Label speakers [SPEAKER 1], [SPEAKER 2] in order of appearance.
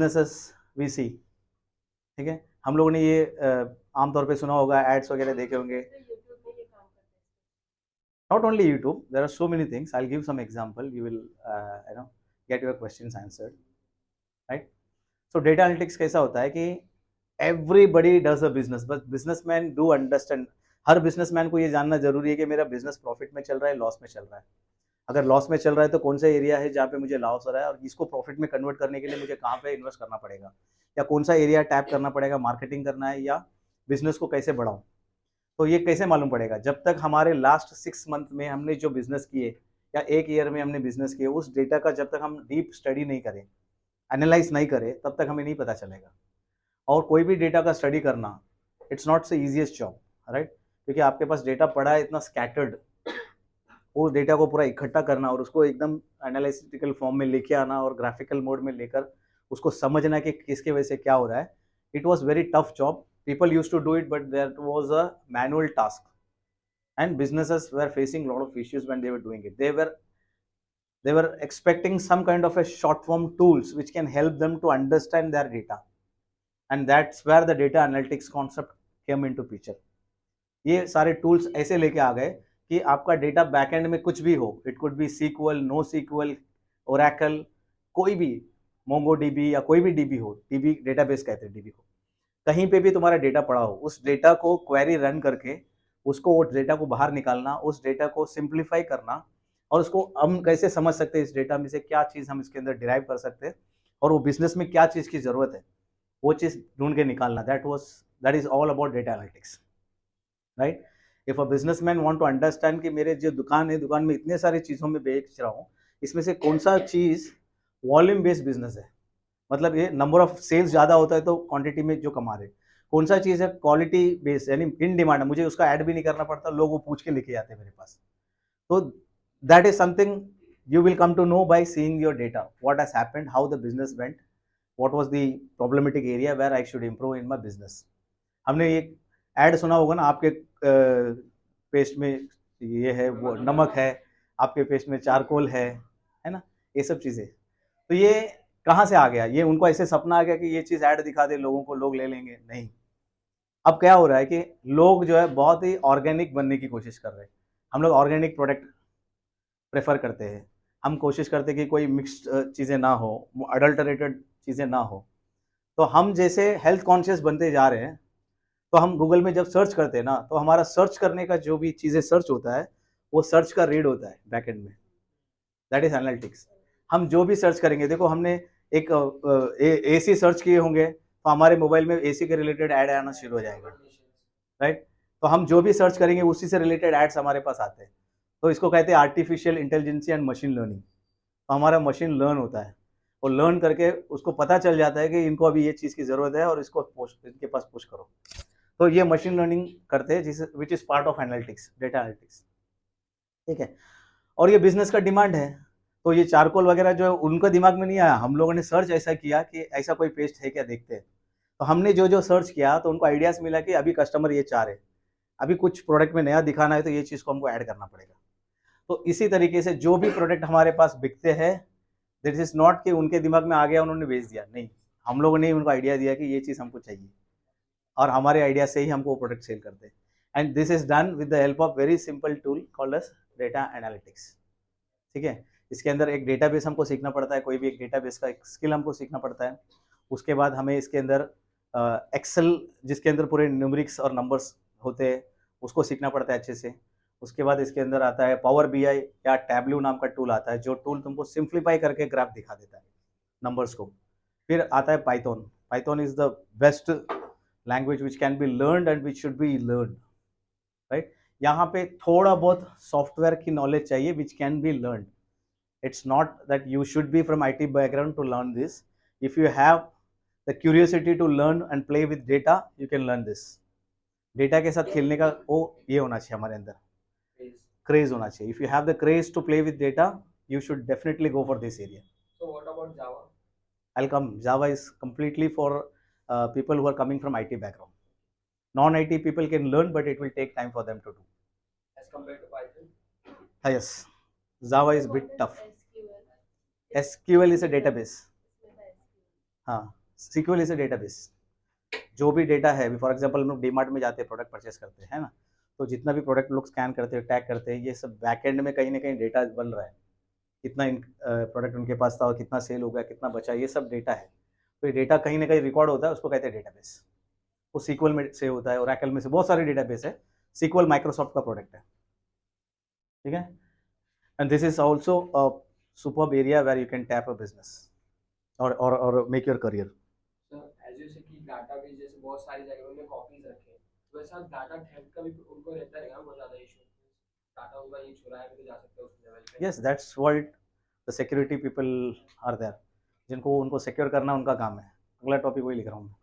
[SPEAKER 1] Businesses we सी, ठीक है। हम लोगों ने ये आमतौर पे सुना होगा, एड्स वगैरह देखे होंगे। Not only YouTube, there are so many things. I'll give some example. You will get your questions answered, right? So data analytics कैसा होता है कि everybody does a business, but businessmen do understand. Her businessman को ये जानना जरूरी है कि मेरा बिजनेस प्रॉफिट में चल रहा है, लॉस में चल रहा है। अगर लॉस में चल रहा है तो कौन सा एरिया है जहाँ पे मुझे लॉस हो रहा है, और इसको प्रॉफिट में कन्वर्ट करने के लिए मुझे कहाँ पे इन्वेस्ट करना पड़ेगा, या कौन सा एरिया टैप करना पड़ेगा, मार्केटिंग करना है या बिजनेस को कैसे बढ़ाऊं। तो ये कैसे मालूम पड़ेगा? जब तक हमारे लास्ट 6 मंथ में हमने जो बिजनेस किए या एक ईयर में हमने बिजनेस किए, उस डेटा का जब तक हम डीप स्टडी नहीं करें, एनालाइज नहीं करें, तब तक हमें नहीं पता चलेगा। और कोई भी डेटा का स्टडी करना, it's not the easiest job, right? क्योंकि आपके पास डेटा पड़ा है इतना स्कैटर्ड, वो डेटा को पूरा इकट्ठा करना और उसको एकदम एनालिटिकल फॉर्म में लेके आना और ग्राफिकल मोड में लेकर उसको समझना कि किसके वजह से क्या हो रहा है, it was very tough job. People used to do it, but that was a manual task, and businesses were facing a lot of issues when they were doing it. They were expecting some kind of a short form tools which can help them to understand their data, and that's where the data analytics concept came into picture. ये सारे tools ऐसे लेके आ गए कि आपका data backend में कुछ भी हो, it could be SQL, no SQL, Oracle, कोई भी, मोंगो डीबी या कोई भी डीबी हो, डीबी डेटाबेस कहते हैं डीबी को, कहीं पे भी तुम्हारा डेटा पड़ा हो, उस डेटा को क्वेरी रन करके उसको, वो डेटा को बाहर निकालना, उस डेटा को सिंप्लीफाई करना, और उसको हम कैसे समझ सकते हैं, इस डेटा में से क्या चीज़ हम इसके अंदर डिराइव कर सकते हैं, और वो बिजनेस में क्या चीज़ की ज़रूरत है, वो चीज़ ढूंढ के निकालना. That is all about data analytics, right? If a businessman want to understand कि मेरे जो दुकान है, दुकान में इतने सारी चीज़ों में बेच रहा हूँ, इसमें से कौन सा चीज़ वॉल्यूम बेस्ड बिजनेस है, मतलब ये नंबर ऑफ सेल्स ज़्यादा होता है तो क्वांटिटी में जो कमा रहे, कौन सा चीज़ है क्वालिटी बेस्ड, यानी इन डिमांड है, मुझे उसका ऐड भी नहीं करना पड़ता, लोग वो पूछ के लेके आते हैं मेरे पास. तो that is something you will come to know by seeing your data, what has happened, how the business went, what was the problematic area where I should improve in my business. हमने एक add सुना होगा ना, आपके paste में ये है, वो नमक है, आपके पेस्ट में चारकोल है ना, ये सब चीज़ें. तो ये कहाँ से आ गया? ये उनको ऐसे सपना आ गया कि ये चीज़ ऐड दिखा दे लोगों को, लोग ले लेंगे? नहीं. अब क्या हो रहा है कि लोग जो है बहुत ही ऑर्गेनिक बनने की कोशिश कर रहे हैं. हम लोग ऑर्गेनिक प्रोडक्ट प्रेफर करते हैं, हम कोशिश करते हैं कि कोई मिक्स्ड चीज़ें ना हो, अडल्टरेटेड चीज़ें ना हो. तो हम जैसे हेल्थ कॉन्शियस बनते जा रहे हैं, तो हम गूगल में जब सर्च करते हैं ना, तो हमारा सर्च करने का जो भी चीज़ें सर्च होता है, वो सर्च का रीड होता है बैकएंड में. That is analytics. हम जो भी सर्च करेंगे, देखो हमने एक एसी सर्च किए होंगे, तो हमारे मोबाइल में एसी के रिलेटेड ऐड आना शुरू हो जाएगा, राइट? तो हम जो भी सर्च करेंगे उसी से रिलेटेड एड्स हमारे पास आते हैं. तो इसको कहते हैं artificial intelligence and machine learning. तो हमारा मशीन लर्न होता है, वो लर्न करके उसको पता चल जाता है कि इनको अभी ये चीज़ की ज़रूरत है और इसको इनके पास पुश करो. तो ये मशीन लर्निंग करते हैं, जिस which is part of analytics, data analytics, ठीक है. और ये बिजनेस का डिमांड है. तो ये चारकोल वगैरह जो है उनका दिमाग में नहीं आया, हम लोगों ने सर्च ऐसा किया कि ऐसा कोई पेस्ट है क्या, देखते हैं. तो हमने जो जो सर्च किया तो उनको आइडियाज़ मिला कि अभी कस्टमर ये चाह रहे हैं, अभी कुछ प्रोडक्ट में नया दिखाना है, तो ये चीज़ को हमको ऐड करना पड़ेगा. तो इसी तरीके से जो भी प्रोडक्ट हमारे पास बिकते हैं, दिस इज नॉट कि उनके दिमाग में आ गया उन्होंने बेच दिया, नहीं. हम लोगों ने उनको आइडिया दिया कि ये चीज़ हमको चाहिए, और हमारे आइडिया से ही हमको प्रोडक्ट सेल करते हैं. And this is done with the help of very simple tool called as data analytics, ठीक है. इसके अंदर एक डेटाबेस हमको सीखना पड़ता है, कोई भी एक डेटाबेस का एक स्किल हमको सीखना पड़ता है. उसके बाद हमें इसके अंदर एक्सेल, जिसके अंदर पूरे न्यूमेरिक्स और नंबर्स होते हैं, उसको सीखना पड़ता है अच्छे से. उसके बाद इसके अंदर आता है पावर बीआई या टैबलू नाम का टूल आता है, जो टूल तुमको सिंप्लीफाई करके ग्राफ दिखा देता है, नंबर्स को. फिर आता है Python. Python is the best language which can be learned and which should be learned, right? यहाँ पे थोड़ा बहुत सॉफ्टवेयर की नॉलेज चाहिए which can be learned. It's not that you should be from IT background to learn this. If you have the curiosity to learn and play with data, you can learn this. Data के साथ खेलने का वो ये होना चाहिए हमारे अंदर, क्रेज होना चाहिए. If you have the craze to play with data, you should definitely go for this area.
[SPEAKER 2] So what about Java?
[SPEAKER 1] I'll come. Java is completely for people who are coming from IT background. Non-IT people can learn, but it will take time for them to do.
[SPEAKER 2] As compared to Python?
[SPEAKER 1] Yes, Java is a bit tough. SQL is a database. हाँ, SQL is a database. जो भी data है, for example हम लोग डीमार्ट में जाते हैं, product purchase करते हैं ना, तो जितना भी प्रोडक्ट लोग स्कैन करते हैं, टैग करते हैं, ये सब बैकएंड में कहीं ना कहीं डेटा बन रहा है। कितना प्रोडक्ट उनके पास था और कितना सेल हो गया, कितना बचा, ये सब डेटा है। तो ये डेटा कहीं ना कहीं रिकॉर्ड होता है, उसको कहते हैं डेटाबेस। वो सीक्वल में से होता है, ओरेकल में से, बहुत सारे डेटाबेस है। सीक्वल माइक्रोसॉफ्ट का प्रोडक्ट है, ठीक है। And this is also a superb area where you can tap a business or make your career.
[SPEAKER 2] Sir as you say कि डाटा भी जैसे बहुत सारी जगहों में कॉपीज रखे हैं, तो वैसा डाटा थेफ्ट का भी उनको रहता है बहुत ज़्यादा इशू। डाटा उनका ये चुराया भी तो जा सकता है उस लेवल पे।
[SPEAKER 1] Yes, that's what the security people are there, जिनको उनको सिक्योर करना उनका काम है। अगला टॉपिक वही लिख रहा हूँ मैं।